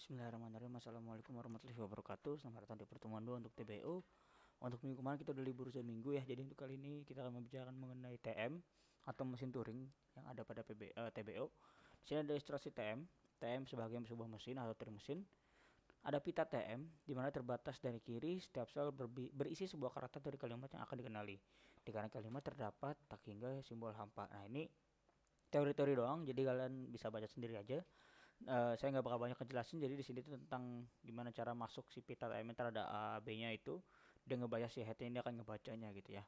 Bismillahirrahmanirrahim. Assalamualaikum warahmatullahi wabarakatuh. Selamat datang di pertemuan 2 untuk TBO. Untuk minggu kemarin kita udah libur seminggu ya. Jadi untuk kali ini kita akan membicarakan mengenai TM atau mesin Turing yang ada pada TBO. Di sini ada ilustrasi TM. TM sebagai sebuah mesin atau Turing mesin. Ada pita TM di mana terbatas dari kiri setiap sel berisi sebuah karakter dari kalimat yang akan dikenali. Di kanan kalimat terdapat tak hingga simbol hampa. Nah, ini teori-teori doang, jadi kalian bisa baca sendiri aja. Saya nggak bakal banyak ngejelasin, jadi di sini tuh tentang gimana cara masuk si pita elemental, ada A B nya itu dia ngebaca si head ini akan ngebacanya gitu ya.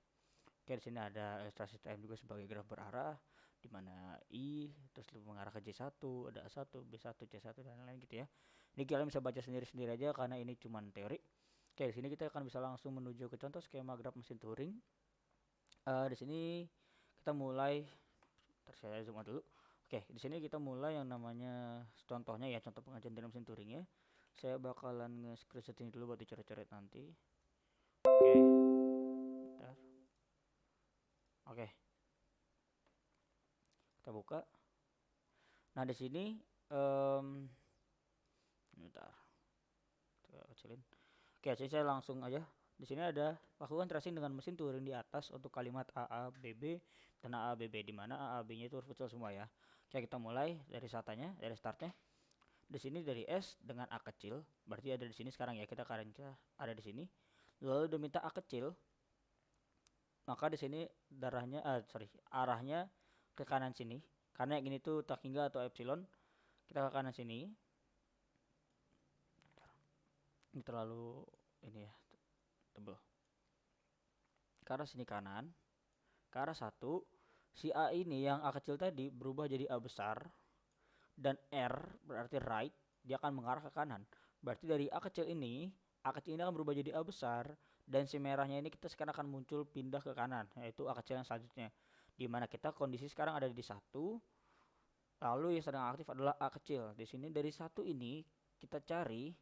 Oke, di sini ada ilustrasi TM juga sebagai graf berarah di mana I terus mengarah ke J1, ada A1, B1, C1 dan lain-lain gitu ya. Ini kalian bisa baca sendiri-sendiri aja karena ini cuman teori. Oke, di sini kita akan bisa langsung menuju ke contoh skema graf mesin Turing. Di sini kita mulai, saya zoom out dulu. Oke, di sini kita mulai yang namanya contohnya ya, contoh pengajian dalam mesin Turing ya. Saya bakalan nge-screenshot ini dulu buat dicoret-coret nanti. Oke. Bentar. Oke. Kita buka. Nah, di sini bentar. Kita kecilin. Oke, jadi saya langsung aja. Di sini ada lakukan tracing dengan mesin Turing di atas untuk kalimat AABB dan AABB, di mana AAB-nya itu huruf kecil semua ya. Oke, kita mulai dari dari startnya. Di sini dari S dengan A kecil, berarti ada di sini sekarang ya, kita ada di sini. Lalu diminta A kecil, maka di sini arahnya ke kanan sini. Karena yang ini tuh tak hingga atau epsilon, kita ke kanan sini. Ini terlalu ini ya, tebel. Ke arah sini kanan, ke arah 1. Si A ini yang A kecil tadi berubah jadi A besar, dan R berarti right, dia akan mengarah ke kanan. Berarti dari A kecil ini akan berubah jadi A besar, dan si merahnya ini kita sekarang akan muncul pindah ke kanan, yaitu A kecil yang selanjutnya. Dimana kita kondisi sekarang ada di 1, lalu yang sedang aktif adalah A kecil. Di sini dari 1 ini kita cari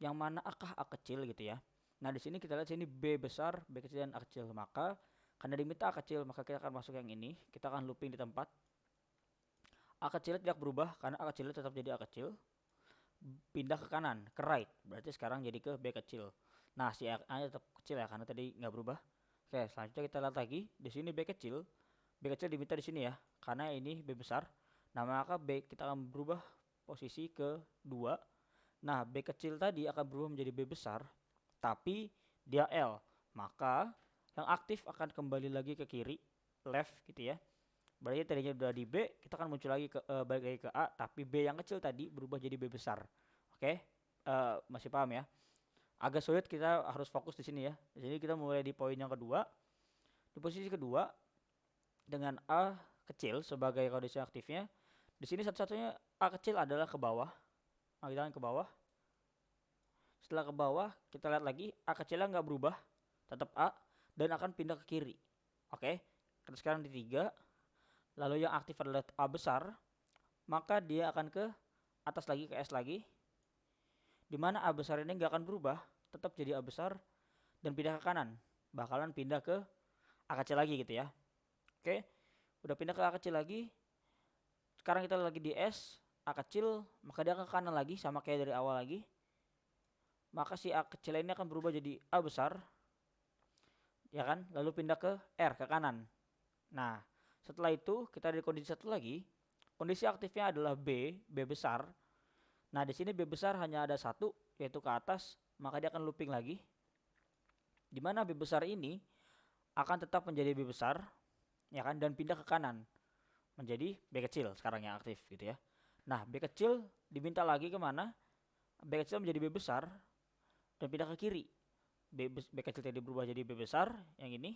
yang mana akah A kecil gitu ya. Nah, di sini kita lihat sini B besar, B kecil dan A kecil. Maka karena diminta A kecil, maka kita akan masuk yang ini. Kita akan looping di tempat. A kecil tidak berubah karena A kecil tetap jadi A kecil. Pindah ke kanan, ke right. Berarti sekarang jadi ke B kecil. Nah, si A tetap kecil ya karena tadi nggak berubah. Oke, selanjutnya kita lihat lagi. Di sini B kecil. B kecil diminta di sini ya, karena ini B besar. Nah, maka B kita akan berubah posisi ke 2. Nah, B kecil tadi akan berubah menjadi B besar, tapi dia L. Maka yang aktif akan kembali lagi ke kiri, left gitu ya. Berarti tadinya udah di B, kita akan muncul lagi balik lagi ke A, tapi B yang kecil tadi berubah jadi B besar. Oke, masih paham ya? Agak sulit, kita harus fokus di sini ya. Di sini kita mulai di poin yang kedua. Di posisi kedua dengan A kecil sebagai kondisi aktifnya. Di sini satu-satunya A kecil adalah ke bawah. Nah, kita akan ke bawah. Setelah ke bawah, kita lihat lagi A kecilnya nggak berubah, tetap A, dan akan pindah ke kiri. Oke, kita sekarang di 3. Lalu yang aktif adalah A besar, maka dia akan ke atas lagi, ke S lagi, dimana A besar ini nggak akan berubah, tetap jadi A besar, dan pindah ke kanan, bakalan pindah ke A kecil lagi gitu ya. Oke, udah pindah ke A kecil lagi, sekarang kita lagi di S, A kecil, maka dia ke kanan lagi, sama kayak dari awal lagi, maka si A kecil ini akan berubah jadi A besar, ya kan, lalu pindah ke R, ke kanan. Nah, setelah itu kita ada di kondisi satu lagi. Kondisi aktifnya adalah B besar. Nah, di sini B besar hanya ada 1, yaitu ke atas, maka dia akan looping lagi. Di mana B besar ini akan tetap menjadi B besar, ya kan, dan pindah ke kanan menjadi B kecil sekarang yang aktif gitu ya. Nah, B kecil diminta lagi kemana? B kecil menjadi B besar dan pindah ke kiri. B kecil tadi berubah jadi B besar yang ini,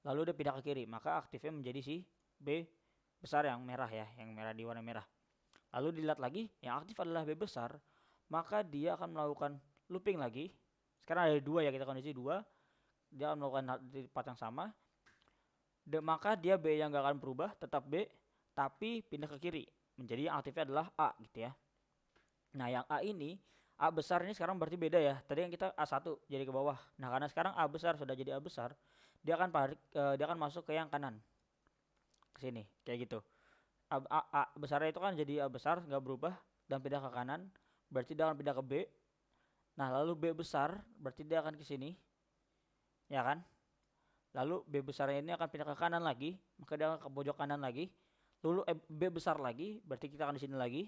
lalu dia pindah ke kiri, maka aktifnya menjadi si B besar yang merah ya, yang merah di warna merah. Lalu dilihat lagi, yang aktif adalah B besar, maka dia akan melakukan looping lagi. Sekarang ada 2 ya, kita kondisi 2. Dia akan melakukan di tempat yang sama. Maka dia B yang gak akan berubah, tetap B, tapi pindah ke kiri. Menjadi yang aktifnya adalah A gitu ya. Nah, yang A ini, A besar ini sekarang berarti beda ya. Tadi yang kita A1 jadi ke bawah. Nah, karena sekarang A besar sudah jadi A besar, dia akan masuk ke yang kanan, ke sini kayak gitu. A besarnya itu kan jadi A besar nggak berubah dan pindah ke kanan, berarti dia akan pindah ke B. Nah, lalu B besar berarti dia akan ke sini. Ya kan? Lalu B besarnya ini akan pindah ke kanan lagi, maka dia akan ke pojok kanan lagi. Lalu B besar lagi, berarti kita akan di sini lagi.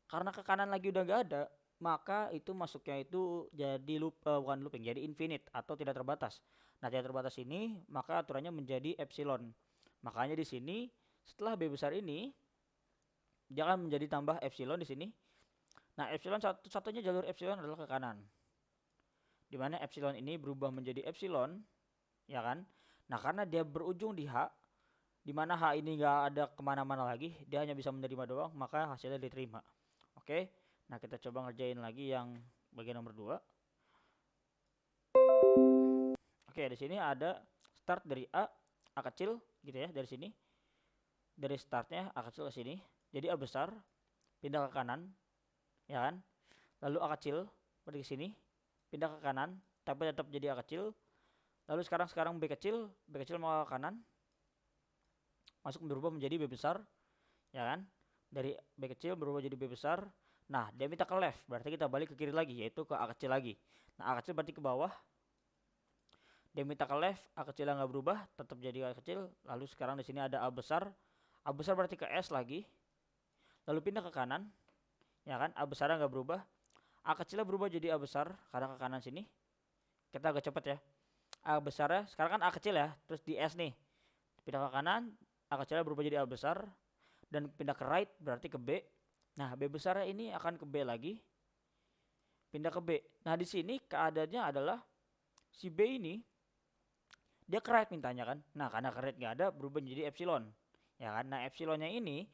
Karena ke kanan lagi udah gak ada, maka itu masuknya itu jadi bukan looping, jadi infinite atau tidak terbatas. Nah, tidak terbatas ini maka aturannya menjadi epsilon. Makanya di sini setelah B besar ini dia akan menjadi tambah epsilon di sini. Nah, epsilon satunya jalur epsilon adalah ke kanan. Di mana epsilon ini berubah menjadi epsilon, ya kan? Nah, karena dia berujung di H, di mana H ini nggak ada kemana-mana lagi, dia hanya bisa menerima doang, maka hasilnya diterima. Oke, nah kita coba ngerjain lagi yang bagian nomor 2. Oke, di sini ada start dari A kecil gitu ya, dari sini. Dari startnya A kecil ke sini, jadi A besar pindah ke kanan, ya kan? Lalu A kecil pergi ke sini, pindah ke kanan, tapi tetap jadi A kecil. Lalu sekarang B kecil mau ke kanan, masuk berubah menjadi B besar, ya kan? Dari B kecil berubah jadi B besar. Nah, dia minta ke left, berarti kita balik ke kiri lagi, yaitu ke A kecil lagi. Nah, A kecil berarti ke bawah. Dia minta ke left, A kecil yang nggak berubah, tetap jadi A kecil. Lalu sekarang di sini ada A besar berarti ke S lagi. Lalu pindah ke kanan, ya kan? A besar nggak berubah. A kecilnya berubah jadi A besar karena ke kanan sini. Kita agak cepet ya. A besarnya sekarang kan A kecil ya, terus di S nih. Pindah ke kanan, A kecilnya berubah jadi A besar dan pindah ke right berarti ke B. Nah, B besarnya ini akan ke B lagi. Pindah ke B. Nah, di sini keadaannya adalah si B ini dia ke right mintanya kan. Nah, karena ke right nggak ada berubah menjadi epsilon. Ya kan? Nah, epsilonnya ini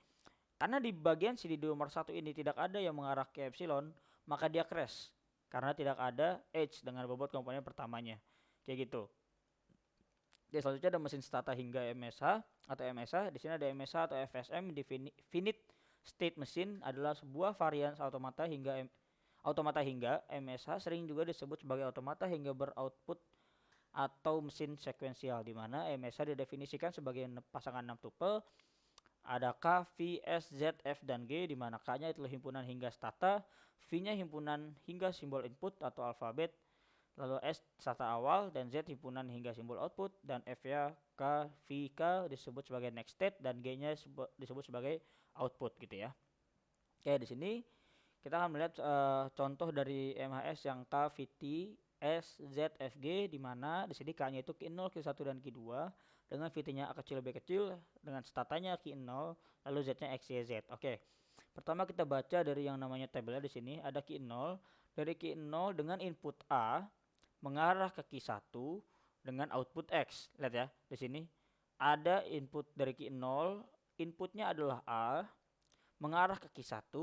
karena di bagian sini di nomor 1 ini tidak ada yang mengarah ke epsilon, maka dia crash. Karena tidak ada H dengan bobot komponen pertamanya. Kayak gitu. Oke, selanjutnya ada mesin stata hingga MSH atau MSH. Di sini ada MSH atau FSM, Finite State Machine adalah sebuah varian automata hingga MSH sering juga disebut sebagai automata hingga beroutput atau mesin sekuensial, di mana MSH didefinisikan sebagai pasangan 6 tuple. Ada K, V, S, Z, F, dan G, di mana K-nya itu himpunan hingga stata, V-nya himpunan hingga simbol input atau alfabet, lalu S stata awal, dan Z himpunan hingga simbol output, dan F-nya K, V, K disebut sebagai next state, dan G-nya disebut sebagai output gitu ya. Oke, di sini kita akan melihat contoh dari MHS yang K, V, T, S, Z, F, G, di mana di sini K-nya itu Q0, Q1, dan Q2 dengan VT-nya A kecil B kecil dengan statanya Q0 lalu Z-nya X, Y, Z. Oke. Pertama kita baca dari yang namanya tabelnya di sini ada Q0. Dari Q0 dengan input A mengarah ke Q1 dengan output X. Lihat ya, di sini ada input dari Q0, inputnya adalah A, mengarah ke Q1,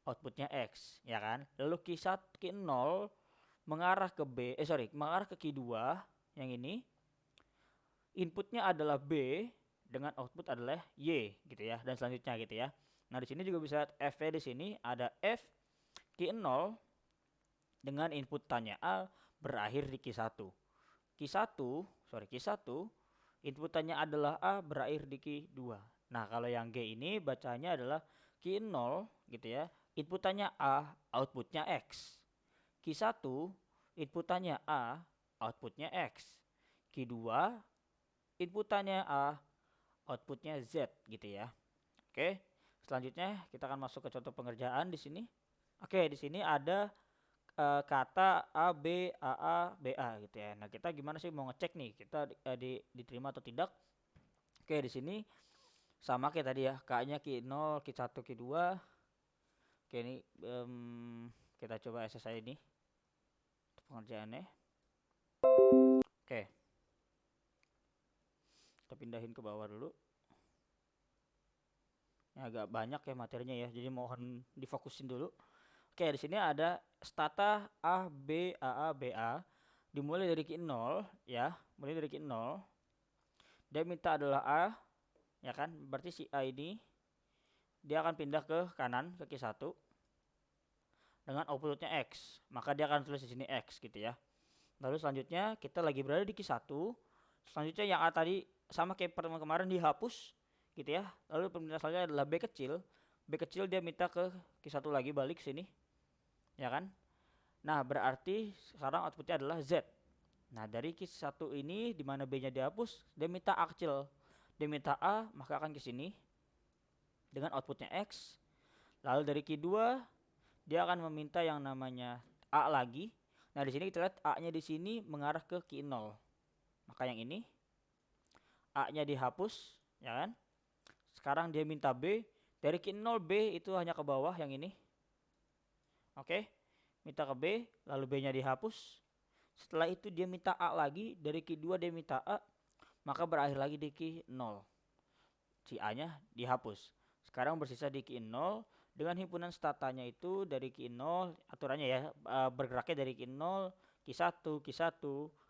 outputnya X, ya kan? Lalu Q0 mengarah ke mengarah ke Q2 yang ini. Inputnya adalah B dengan output adalah Y gitu ya, dan selanjutnya gitu ya. Nah, di sini juga bisa F di sini ada F Q0 dengan input tanya A berakhir di Q1. Q1 inputannya adalah A berakhir di Q2. Nah, kalau yang G ini bacanya adalah Q0 gitu ya. Inputannya A, outputnya X. Q1 inputannya A, outputnya X. Q2 inputannya A, outputnya Z gitu ya. Oke, selanjutnya kita akan masuk ke contoh pengerjaan di sini. Oke, di sini ada kata A, B, A, BA gitu ya. Nah, kita gimana sih mau ngecek nih kita diterima atau tidak? Oke, di sini sama kayak tadi ya, K-nya Q0, Q1, Q2. Oke, ini kita coba SSI ini pengerjaannya. Oke. Kita pindahin ke bawah dulu. Ini agak banyak ya materinya ya, jadi mohon difokusin dulu. Oke, di sini ada stata A, B, A, BA. Dimulai dari Q0 ya, mulai dari Q0. Dia minta adalah A, ya kan? Berarti si A ini dia akan pindah ke kanan ke Q1 dengan outputnya X. Maka dia akan tulis di sini X gitu ya. Lalu selanjutnya kita lagi berada di Q1. Selanjutnya yang A tadi sama kayak pertemuan kemarin dihapus gitu ya. Lalu permintaan selanjutnya adalah B kecil. B kecil dia minta ke Q1 lagi balik sini. ya kan? Nah, berarti sekarang outputnya adalah Z. Nah, dari Q1 ini di mana B-nya dihapus, dia minta A kecil. Dia minta A, maka akan ke sini dengan outputnya X. Lalu dari Q2 dia akan meminta yang namanya A lagi. Nah, di sini kita lihat A-nya di sini mengarah ke Q0. Maka yang ini A-nya dihapus, ya kan? Sekarang dia minta B, dari Q0 B itu hanya ke bawah yang ini. Oke. Minta ke B, lalu B-nya dihapus. Setelah itu dia minta A lagi, dari Q2 dia minta A, maka berakhir lagi di Q0. Si A-nya dihapus. Sekarang bersisa di Q0 dengan himpunan statanya itu dari Q0 aturannya ya, bergeraknya dari Q0, Q1, Q1,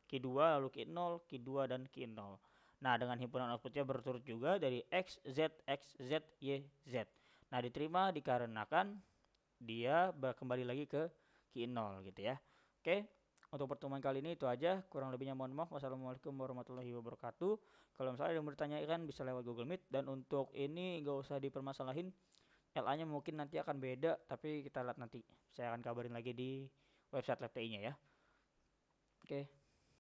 Q2, lalu Q0, Q2 dan Q0. Nah, dengan himpunan outputnya berturut juga dari X, Z, X, Z, Y, Z. Nah, diterima dikarenakan dia kembali lagi ke Q0 gitu ya. Oke, untuk pertemuan kali ini itu aja. Kurang lebihnya mohon maaf. Wassalamualaikum warahmatullahi wabarakatuh. Kalau misalnya ada yang bertanyakan bisa lewat Google Meet. Dan untuk ini gak usah dipermasalahin. LA-nya mungkin nanti akan beda, tapi kita lihat nanti. Saya akan kabarin lagi di website LabTI-nya ya. Oke.